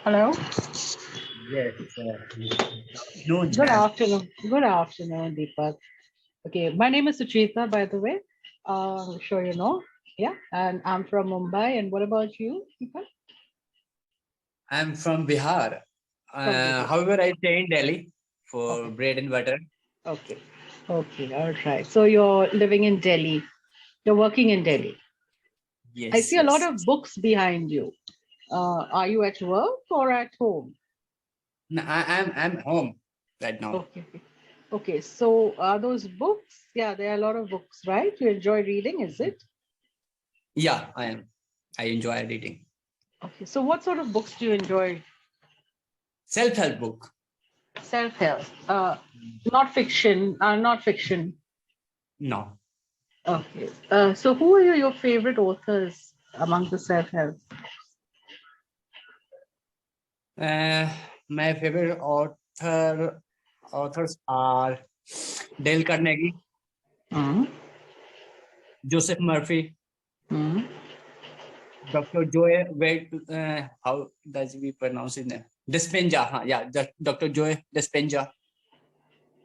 Hello. Yes. No, Good ma'am. afternoon. Good afternoon, Deepak. Okay, my name is Suchita, by the way. I'm sure you know. Yeah, and I'm from Mumbai. And what about you, Deepak? I'm from Bihar. From Bihar. However, I stay in Delhi for Okay, bread and butter. okay, okay. All right. So you're living in Delhi. You're working in Delhi. I Yes, see a lot yes. of books behind you. Are you at work or at home? No, I'm home right now. Okay, okay. Okay, so are those books? Yeah, there are a lot of books, right? You enjoy reading, is it? Yeah, I am. I enjoy reading. Okay, so what sort of books do you enjoy? Self-help book. Self-help, not fiction, not fiction. No. Okay. So who are your favorite authors among the self-help? Uh, my favorite authors are Dale Carnegie, Mm, Joseph Murphy, mm. Dr. Joy. Wait, how does we pronounce it? Dispenza. Yeah, Dr. Joy Dispenza.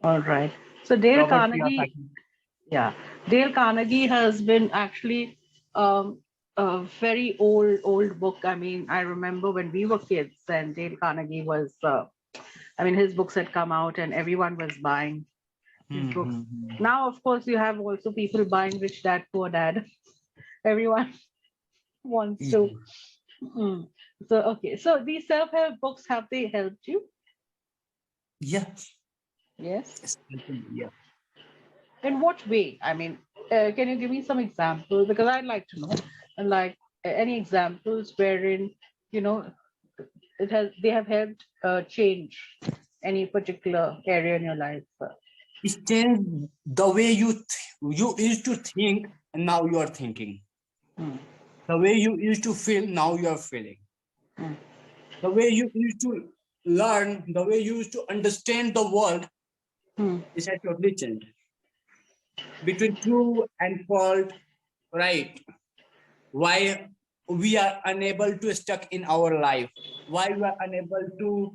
All right. So Dale Robert Carnegie, Kiyosaki. yeah, Dale Carnegie has been actually a very old book. I mean, I remember when we were kids and Dale Carnegie was, I mean, his books had come out and everyone was buying his books. Mm-hmm. Now, of course, you have also people buying Rich Dad Poor Dad. Everyone wants to. Mm. So, okay. So these self-help books, have they helped you? Yeah. Yes. Yeah. In what way? I mean, can you give me some examples? Because I'd like to know, like any examples wherein, you know, they have helped change any particular area in your life. It's changed the way you used to think, and now you are thinking. Mm, The way you used to feel, now you are feeling. mm, The way you used to learn, the way you used to understand the world, mm, is has totally changed. Between true and false, right? Why we are unable to stuck in our life? Why we are unable to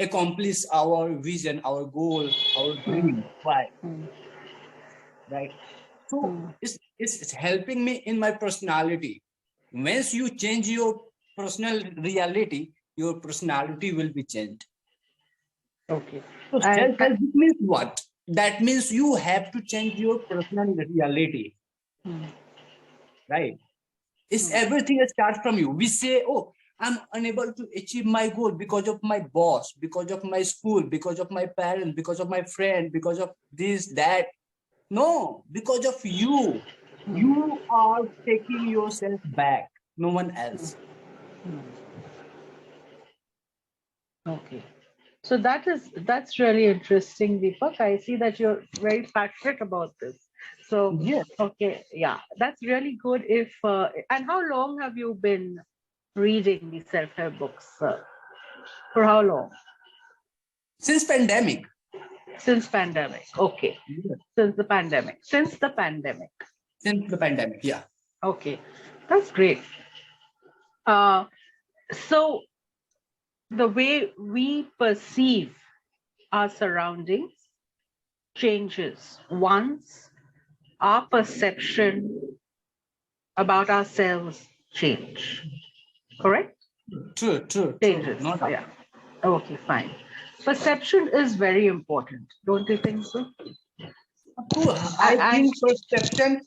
accomplish our vision, our goal, our mm, dream? Why? mm, Right? So mm. it's helping me in my personality. Once you change your personal reality, your personality will be changed. Okay. So And self-help means what? That means you have to change your personal reality, mm, right? It's mm, everything that starts from you. We say, oh, I'm unable to achieve my goal because of my boss, because of my school, because of my parents, because of my friend, because of this, that. No, because of you. mm, You are taking yourself back, no one mm, else. mm. Okay. So that's really interesting, Deepak. I see that you're very passionate about this. So, Yes. okay, yeah, that's really good. If and how long have you been reading these self-help books? For how long? Since pandemic. Since pandemic. Okay, Yes. since the pandemic. Since the pandemic. Since the pandemic, yeah. Okay, that's great. Uh, so the way we perceive our surroundings changes once our perception about ourselves change. Correct? True. Changes. No doubt. Yeah. Okay, fine. Perception is very important. Don't you think so? Of course, I And think perception,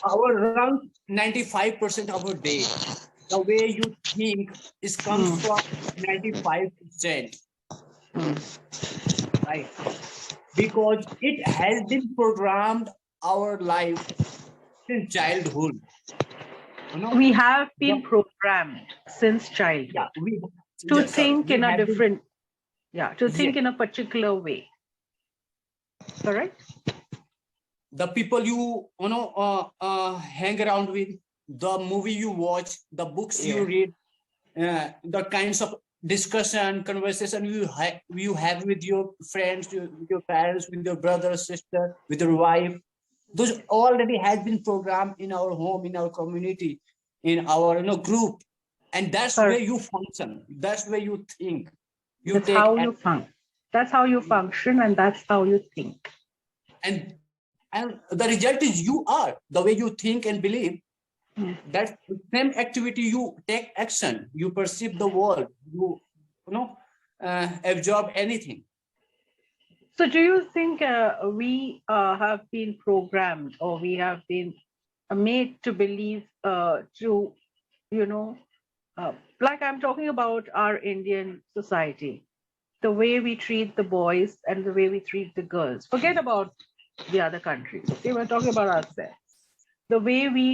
our around 95% of our day, the way you think is comes mm, from 95%, mm. right? Because it has been programmed our life since childhood. You know, We have the, been programmed since yeah, childhood we to yes, sir. think We in a have been different, yeah, to yes. think in a particular way. Correct? The people hang around with, the movie you watch, the books you Yeah. read, the kinds of discussion, conversation you have with your friends, with your parents, with your brother, sister, with your wife. Those already has been programmed in our home, in our community, in our group, And that's where you function. That's where you think. You That's how take you function. That's how you function, and that's how you think. and the result is you are the way you think and believe. That's the same activity. You take action. You perceive the world. You absorb anything. So, do you think we have been programmed, or we have been made to believe you know, like I'm talking about our Indian society, the way we treat the boys and the way we treat the girls. Forget about the other countries. Okay, we're talking about ourselves. The way we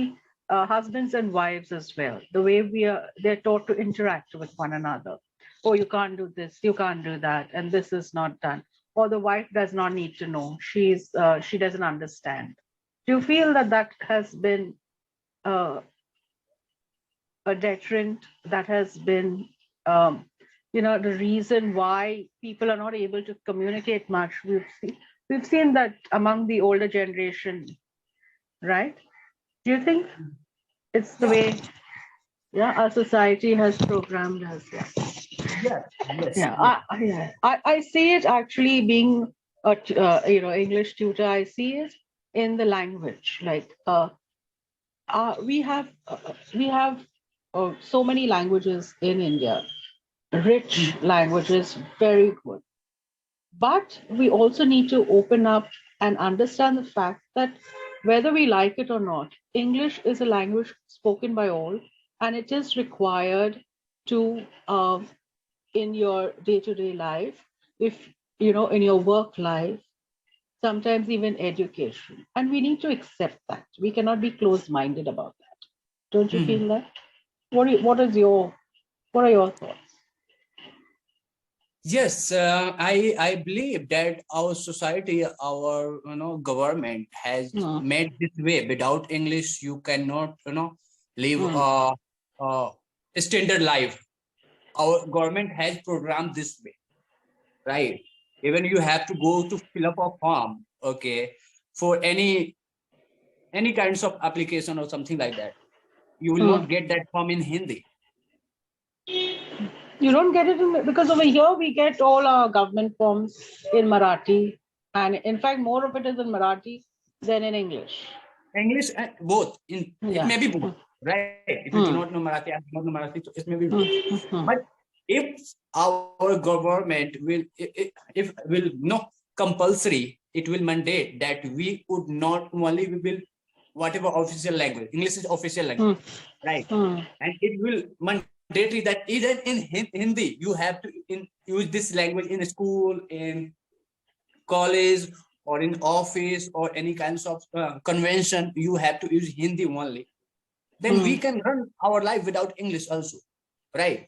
husbands and wives as well. The way they're taught to interact with one another. Oh, you can't do this, you can't do that, and this is not done. Or the wife does not need to know. She doesn't understand. Do you feel that that has been uh, a deterrent? That has been the reason why people are not able to communicate much. We've seen that among the older generation, right? Do you think it's the way our society has programmed us? Yes, yes, Yeah, yes. I see it actually being a English tutor. I see it in the language. Like we have so many languages in India, rich languages, very good. But we also need to open up and understand the fact that whether we like it or not, English is a language spoken by all, and it is required to in your day-to-day life, if in your work life, sometimes even education. And we need to accept that. We cannot be closed-minded about that. Don't you Mhm. feel that? What are your thoughts? Yes, I believe that our society, our government has Mm, made this way. Without English, you cannot live mm, a standard life. Our government has programmed this way, right? Even you have to go to fill up a form, okay, for any kinds of application or something like that. You will mm. not get that form in Hindi. You don't get it because over here we get all our government forms in Marathi, and in fact, more of it is in Marathi than in English. English, both. It Yeah. may be both, right? If you do not know Mm, Marathi, I do not know Marathi, so it may be both. mm, But mm, if our government if will compulsory, it will mandate that we would not only we will whatever official language, English is official language, mm, right? mm, And it will mandatory that either in Hindi you have to use this language in school, in college, or in office, or any kinds of convention. You have to use Hindi only. Then we mm, can run our life without English also, right?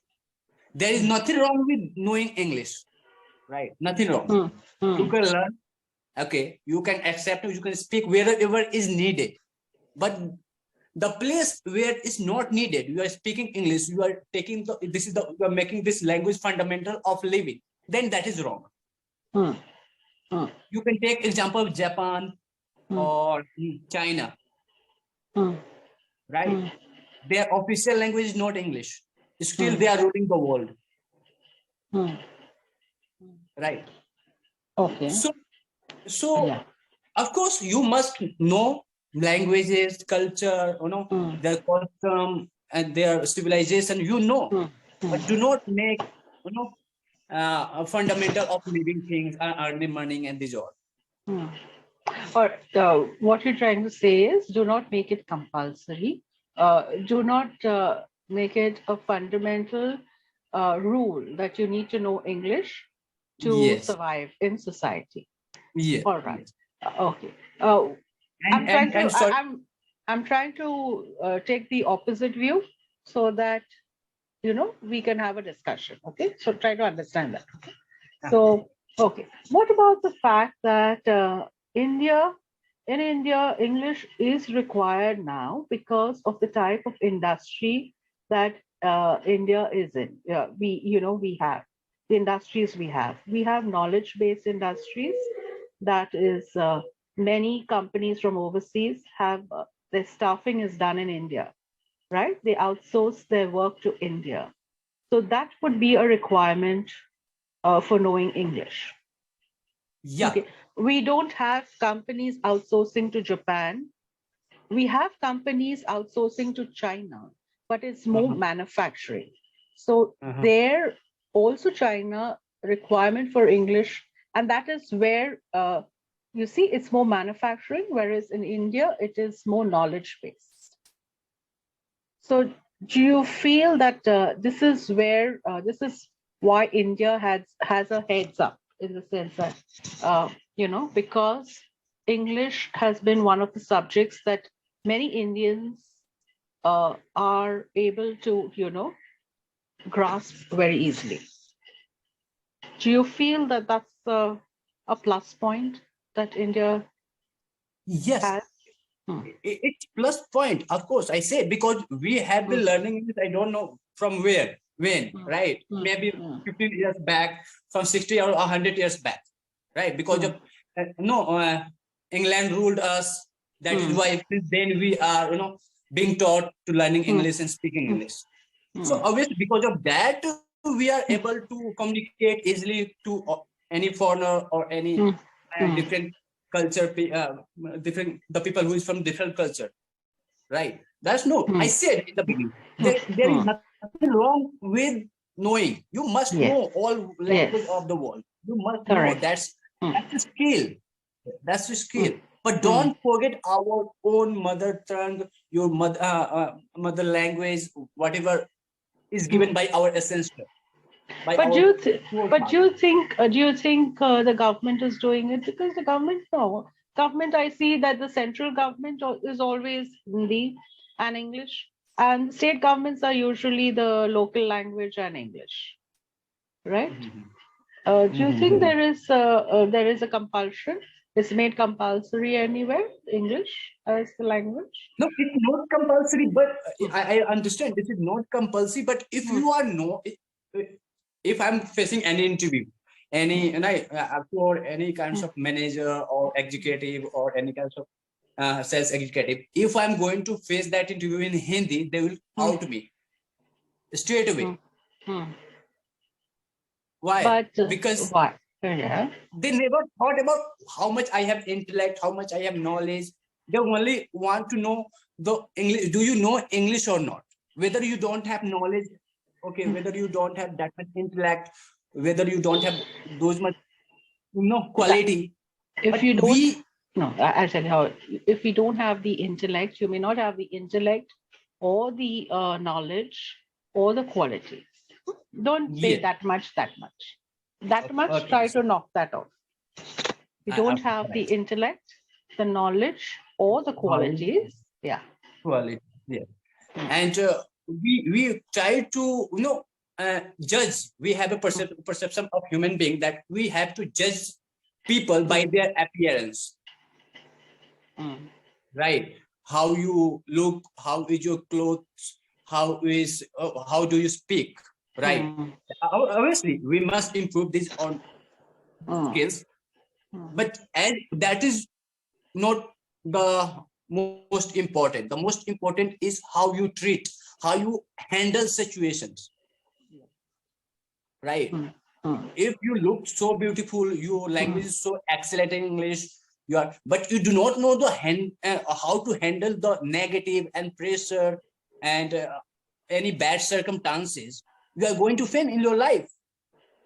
There is nothing wrong with knowing English, right? Nothing wrong. mm, You mm, can learn, okay, you can accept, you can speak wherever is needed. But the place where it's not needed, you are speaking English, you are taking you are making this language fundamental of living, then that is wrong. mm, mm, You can take example of Japan mm, or China, mm, right? mm, Their official language is not English. Still, mm, they are ruling the world, mm. right? Okay. So, Yeah. of course, you must know languages, culture, Mm, their custom and their civilization. mm, But mm, do not make a fundamental of living things, earning money, and these all. mm. Or what you're trying to say is do not make it compulsory. Do not make it a fundamental rule that you need to know English to Yes, survive in society. yes, All right. yes. Okay. Uh, I'm trying to. And sorry. I'm trying to take the opposite view so that we can have a discussion. Okay. So try to understand that. Okay. So okay. What about the fact that India in India, English is required now because of the type of industry that India is in. We have the industries we have. We have knowledge-based industries. That is, many companies from overseas have their staffing is done in India, right? They outsource their work to India. So that would be a requirement for knowing English. Yeah. Okay. We don't have companies outsourcing to Japan. We have companies outsourcing to China, but it's more Uh-huh. manufacturing. So Uh-huh. there also China requirement for English, and that is where you see it's more manufacturing, whereas in India it is more knowledge based. So do you feel that this is where this is why India has a heads up in the sense that because English has been one of the subjects that many Indians are able to grasp very easily. Do you feel that that's a plus point that India Yes. has? Hmm. It's plus point, of course. I say because we have been Hmm. learning this. I don't know from where, when, Hmm. right? Hmm. Maybe Hmm. 15 years back, from 60 or 100 years back, right? Because Hmm. of no, England ruled us. That is Hmm. why since then we are, being taught to learning Hmm. English and speaking Hmm. English. So Hmm. obviously, because of that, we are able to communicate easily to any foreigner or any Hmm. Hmm. different culture, different the people who is from different culture, right? That's no. I Hmm. said in the beginning, Hmm. there is Hmm. nothing wrong with knowing. You must know Yes. all language Yes. of the world. You must know. Correct. Hmm. That's a skill. That's a Hmm. skill. But Hmm. don't forget our own mother tongue, your mother language, whatever is Hmm. given by our ancestor, by But do our you th- but forefather. do you think the government is doing it? Because the government, no, government, I see that the central government is always Hindi and English, and state governments are usually the local language and English, right? Mhm. Do you think there is a compulsion? It's made compulsory anywhere, English as the language? No, it's not compulsory, but Hmm. I understand this is not compulsory. But if Hmm. you are no, if I'm facing any interview, any and I for any kinds Hmm. of manager or executive or any kinds of sales executive, if I'm going to face that interview in Hindi, they will Hmm. out me straight Hmm. away. Hmm. Why? But Because why? Yeah. they never thought about how much I have intellect, how much I have knowledge. They only want to know the English. Do you know English or not? Whether you don't have knowledge, okay, Hmm. whether you don't have that much intellect, whether you don't have those much, That quality. if But you don't, we, no, I said how if you don't have the intellect, you may not have the intellect or the knowledge or the qualities. Don't say yes, that much, that much. That much, okay, try so, to knock that off. You don't have the right, intellect, the knowledge, or the knowledge, qualities. Yeah. quality, yes. Hmm. And we try to judge. We have a Hmm. perception of human being that we have to judge people by Hmm. their appearance, Hmm. right? How you look, how is your clothes, how do you speak, right? Hmm. Obviously we must improve this on Hmm. skills, Hmm. but as that is not the most important. The most important is how you treat, how you handle situations, right? Hmm. Hmm. If you look so beautiful, your Hmm. language is so excellent in English, you are, but you do not know how to handle the negative and pressure and any bad circumstances, you are going to fail in your life.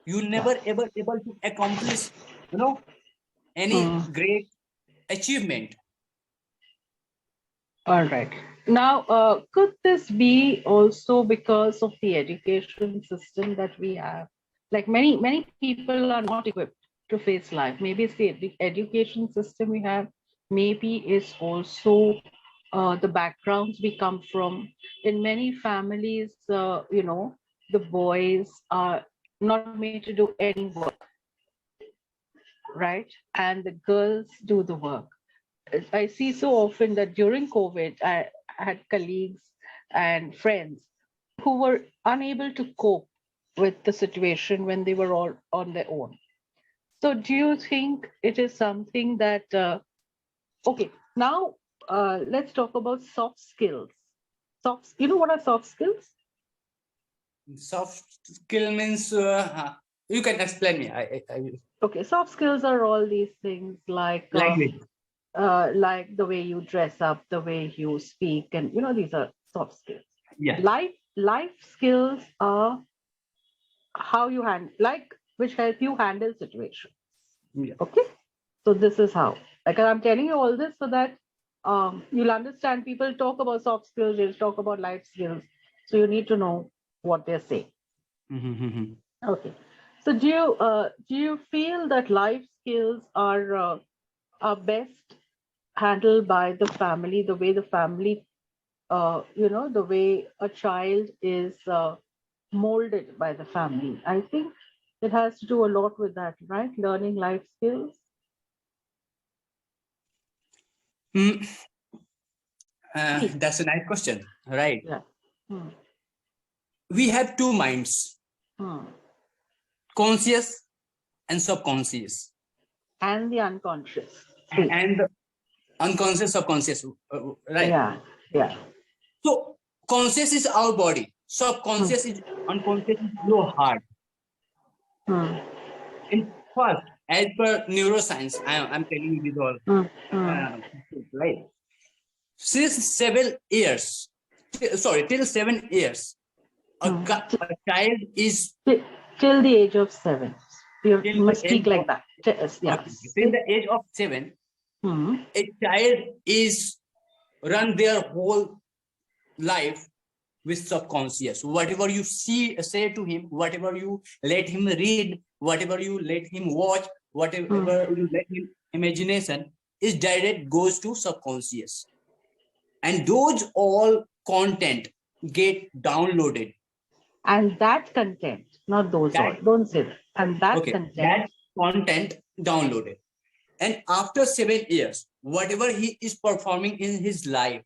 You Yeah. never ever able to accomplish, you know, any Hmm. great achievement. All right. Now, could this be also because of the education system that we have? Like many people are not equipped to face life. Maybe it's the education system we have. Maybe it's also the backgrounds we come from. In many families, the boys are not made to do any work, right? And the girls do the work. I see so often that during COVID, I had colleagues and friends who were unable to cope with the situation when they were all on their own. So, do you think it is something that, okay, now let's talk about soft skills. You know what are soft skills? Soft skill means you can explain me. Okay, soft skills are all these things Language. like the way you dress up, the way you speak, and these are soft skills. Yes. Life skills are how you which help you handle situations. Yeah. Okay, so this is how. Like I'm telling you all this so that you'll understand. People talk about soft skills, they'll talk about life skills, so you need to know what they're saying. Mhm. Okay, so do you feel that life skills are best handled by the family, the way the family, the way a child is molded by the family? I think it has to do a lot with that, right? Learning life skills. Mm, Please. that's a nice question, right? Yeah. Hmm. We have two minds, Hmm. conscious and subconscious, And the unconscious. Please. and unconscious, subconscious, right? Yeah. Yeah. So conscious is our body, Hmm. subconscious is unconscious is your heart. Hmm. In first, as per neuroscience, I'm telling you this all, Hmm. Hmm. uh, right? Since 7 years, till 7 years, Hmm. a child is Till till the age of 7. You till the must age speak of like that. Yeah. okay, till the age of 7, Hmm. a child is run their whole life with subconscious. Whatever you say to him, whatever you let him read, whatever you let him watch, Hmm. whatever you let him imagination is direct goes to subconscious, and those all content get downloaded. And that content, not those all. That Don't say that. And that okay, content. that content downloaded, and after 7 years, whatever he is performing in his life,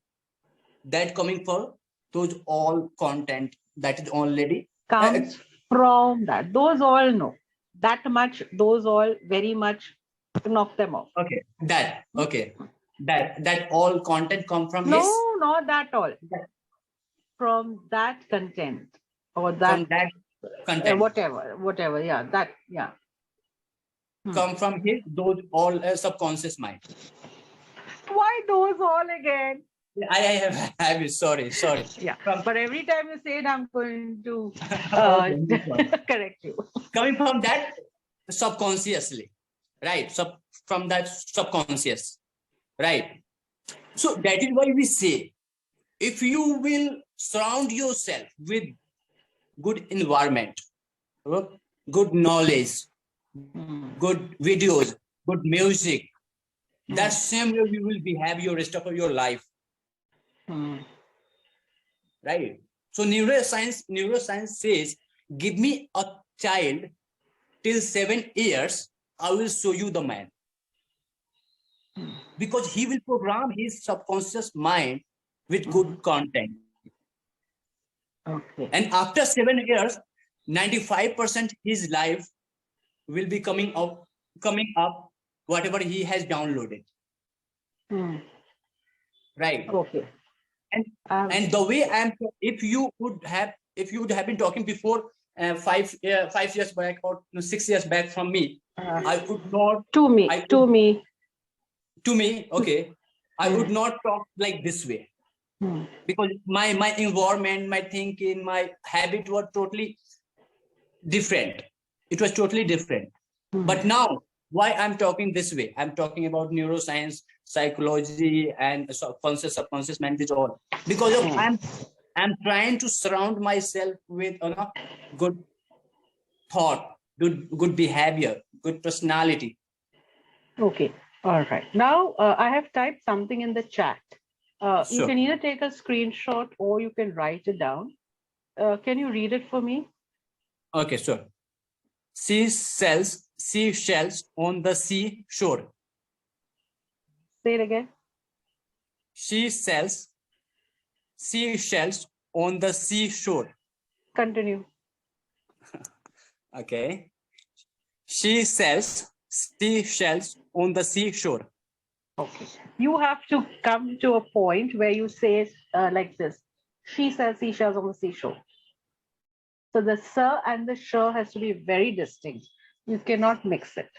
that coming for those all content that is already Comes from that. Those all know. That much, those all very much knock them off. okay, that all content come from No, his not that all. From that content or from that that content whatever. Yeah, that, yeah. Hmm. come from his those all subconscious mind. Why those all again? I have it. Sorry. Yeah. From But every time you say it, I'm going to okay, no problem. correct you. Coming from that subconsciously, right? From that subconscious, right? So that is why we say, if you will surround yourself with good environment, good knowledge, good videos, good music, that same way you will behave your rest of your life, Hmm. right? So neuroscience says, give me a child till 7 years, I will show you the man, because he will program his subconscious mind with good content. Okay. And after 7 years, 95% his life will be coming up whatever he has downloaded, Hmm. right? Okay. And Um, and the way if you would have been talking before 5 years back or 6 years back from me, I would not to me, I to would me. to me, okay, I would not talk like this way, Hmm. because my environment, my thinking, my habit were totally different. It was totally different. But now, why I'm talking this way? I'm talking about neuroscience, psychology, and subconscious mind is all because of I'm trying to surround myself with good thought, good behavior, good personality. Okay. All right. Now I have typed something in the chat. You Sure. can either take a screenshot or you can write it down. Can you read it for me? Okay, sure. Seashells on the seashore. Say it again. Seashells on the seashore. Continue. Okay. She sells seashells on the seashore. Okay. You have to come to a point where you say like this. She sells seashells on the seashore. So the sir and the sh has to be very distinct. You cannot mix it.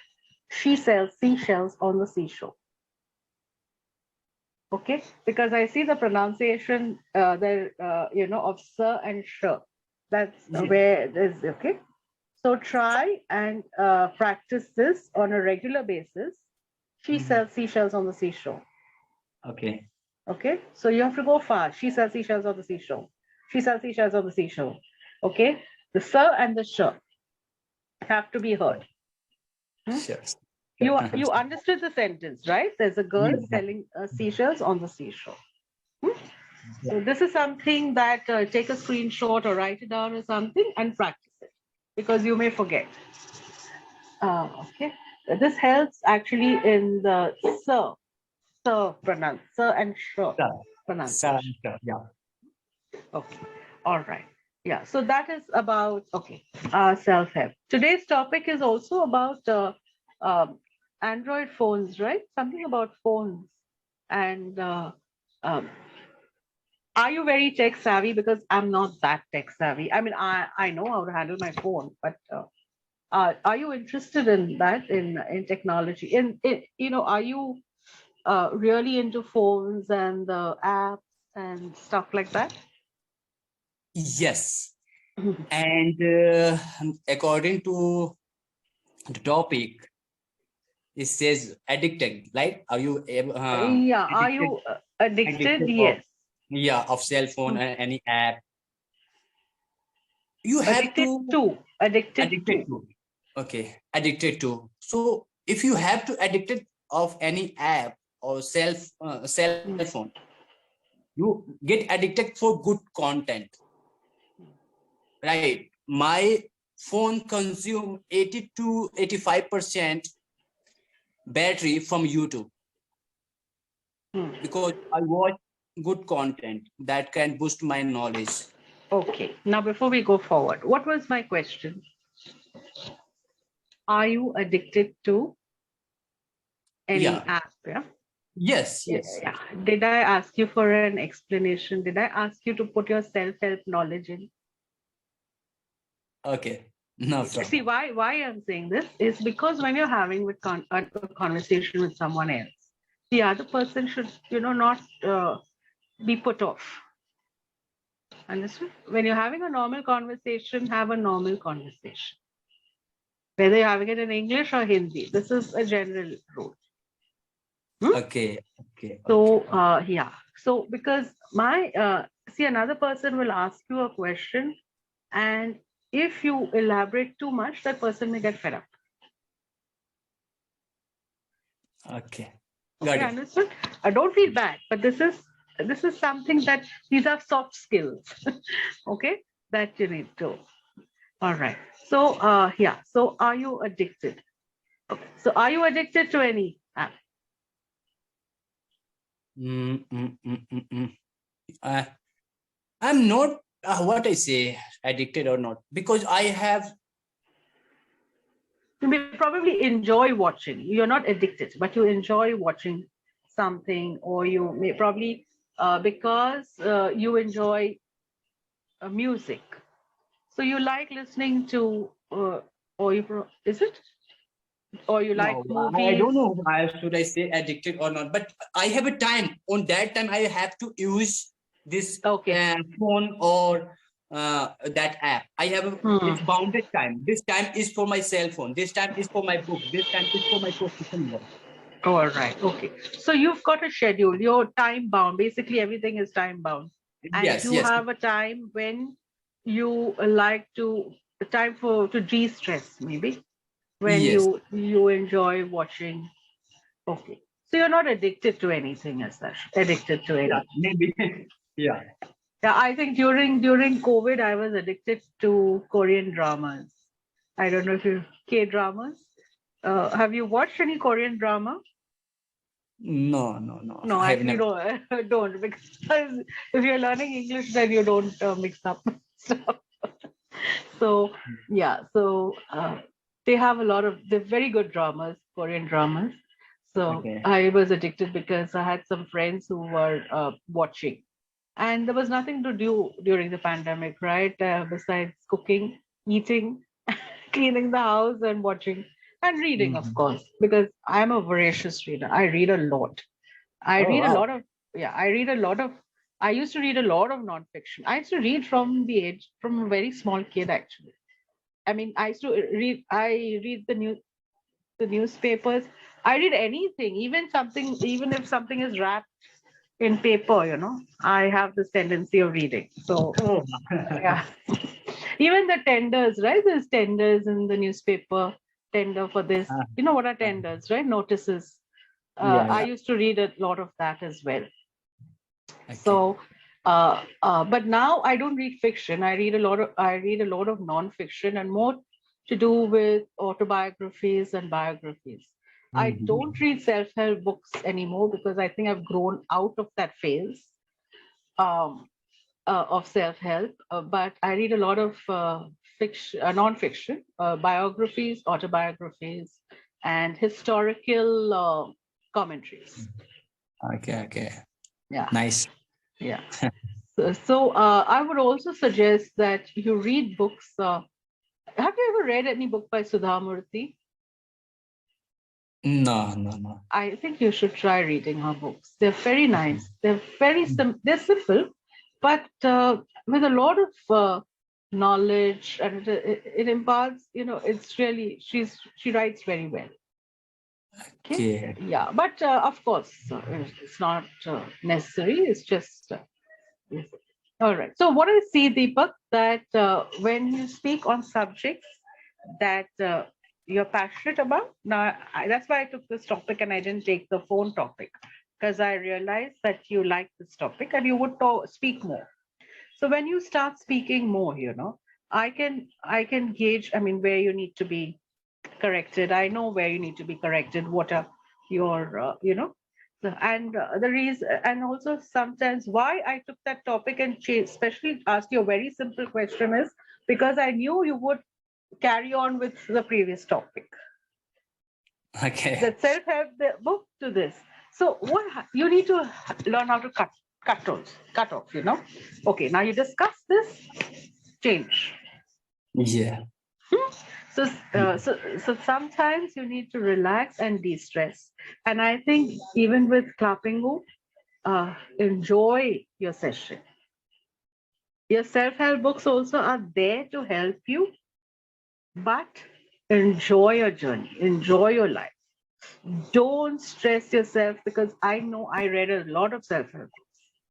She sells seashells on the seashore. Okay, because I see the pronunciation there, of sir and sh. That's Yeah. where it is. Okay, so try and practice this on a regular basis. She sells seashells on the seashore. Okay. Okay, so you have to go fast. She sells seashells on the seashore. She sells seashells on the seashore. Okay, the sir and the sh have to be heard. Sure. You understood the sentence, right? There's a girl Yeah. selling seashells on the seashore. So Yeah. this is something that take a screenshot or write it down or something and practice it, because you may forget. Okay, this helps actually in the sir and sh Sir. pronunciation. Yeah. Okay, all right. Yeah, so that is about, okay, self-help. Today's topic is also about um, Android phones, right? Something about phones. And um, are you very tech savvy? Because I'm not that tech savvy. I mean, I know how to handle my phone, but are you interested in that, in technology? Are you really into phones and the apps and stuff like that? Yes. And according to the topic, it says addicted, right? Are you Yeah, are you addicted? addicted of, Yes. yeah, of cell phone and any app? You have Addicted to to, addicted addicted to. to. Okay, addicted to. So if you have to addicted of any app or cell phone, you get addicted for good content, right? My phone consume 80 to 85% battery from YouTube because I watch good content that can boost my knowledge. Okay, now before we go forward, what was my question? Are you addicted to any Yeah. app? Yeah. Yes. Yeah. Yes. Yeah. Did I ask you for an explanation? Did I ask you to put your self-help knowledge in? Okay. No See, problem. why I'm saying this is because when you're having a conversation with someone else, the other person should, not be put off. Understood? When you're having a normal conversation, have a normal conversation. Whether you're having it in English or Hindi, this is a general rule. Okay. Okay. So, Okay. yeah. So, because see, another person will ask you a question, and if you elaborate too much, that person may get fed up. Okay. Got Okay, it. understood? Don't feel bad, but this is something that these are soft skills, okay, that you need to. All right. So, yeah. So, are you addicted? Okay. So, are you addicted to any app? Mm, mm, mm, mm, mm. Uh, I'm not what I say addicted or not because I have. You may probably enjoy watching. You're not addicted, but you enjoy watching something, or you may probably because you enjoy music, so you like listening to, is it, or you like No, I movies? don't know. Should I say addicted or not? But I have a time. On that time, I have to use this Okay. phone or that app. I have Hmm. it's bounded time. This time is for my cell phone. This time is for my book. This time is for my professional work. All right. Okay. So you've got a schedule. You're time bound. Basically, everything is time bound, and Yes, you yes, have a time when you like to time for to de-stress, maybe when yes. you enjoy watching. Okay. So you're not addicted to anything as such. Addicted to Yeah, any. maybe. Yeah. Yeah, I think during COVID, I was addicted to Korean dramas. I don't know if you K dramas. Have you watched any Korean drama? No, no, no. No, I have actually, never. don't, because if you're learning English, then you don't mix up stuff. So yeah, so they have a lot of they're very good dramas, Korean dramas. So Okay. I was addicted because I had some friends who were watching. and there was nothing to do during the pandemic, right? Besides cooking, eating, cleaning the house, and watching and reading, of Mhm. course, because I'm a voracious reader. I read a lot. I Oh, read a wow. lot of, yeah, I read a lot of, I used to read a lot of nonfiction. I used to read from a very small kid, actually. I mean, I read the newspapers. I read anything, even if something is wrapped in paper, I have this tendency of reading. So, Oh, yeah. Even the tenders, right? There's tenders in the newspaper, tender for this. uh, You know what are uh, tenders, right? Notices. yeah, I yeah. used to read a lot of that as well. Okay. So, but now I don't read fiction. I read a lot of non-fiction and more to do with autobiographies and biographies. I don't Mhm. read self-help books anymore because I think I've grown out of that phase. Um, of self-help, but I read a lot of fiction, non-fiction, biographies, autobiographies, and historical commentaries. Okay, okay. Yeah, Nice. yeah. So I would also suggest that you read books. Have you ever read any book by Sudha Murthy? No, no, no. I think you should try reading her books. They're very nice. They're they're simple, but with a lot of knowledge, and it imparts. It's really she writes very well. Okay, Okay. yeah, but of course, it's not necessary. It's just yes. All right. So what I see, Deepak, that when you speak on subjects that you're passionate about, now that's why I took this topic and I didn't take the phone topic, because I realized that you like this topic and you would speak more. So when you start speaking more, I can gauge. I mean, where you need to be corrected. I know where you need to be corrected. What are your, and the reason, and also sometimes why I took that topic and especially asked you a very simple question is because I knew you would carry on with the previous topic, Okay. that self-help the book to this. So what you need to learn how to cut off. Okay, now you discuss this, change. Yeah. So sometimes you need to relax and de-stress. And I think even with Clapingo, enjoy your session. Your self-help books also are there to help you, but enjoy your journey, enjoy your life. Don't stress yourself because I know I read a lot of self-help.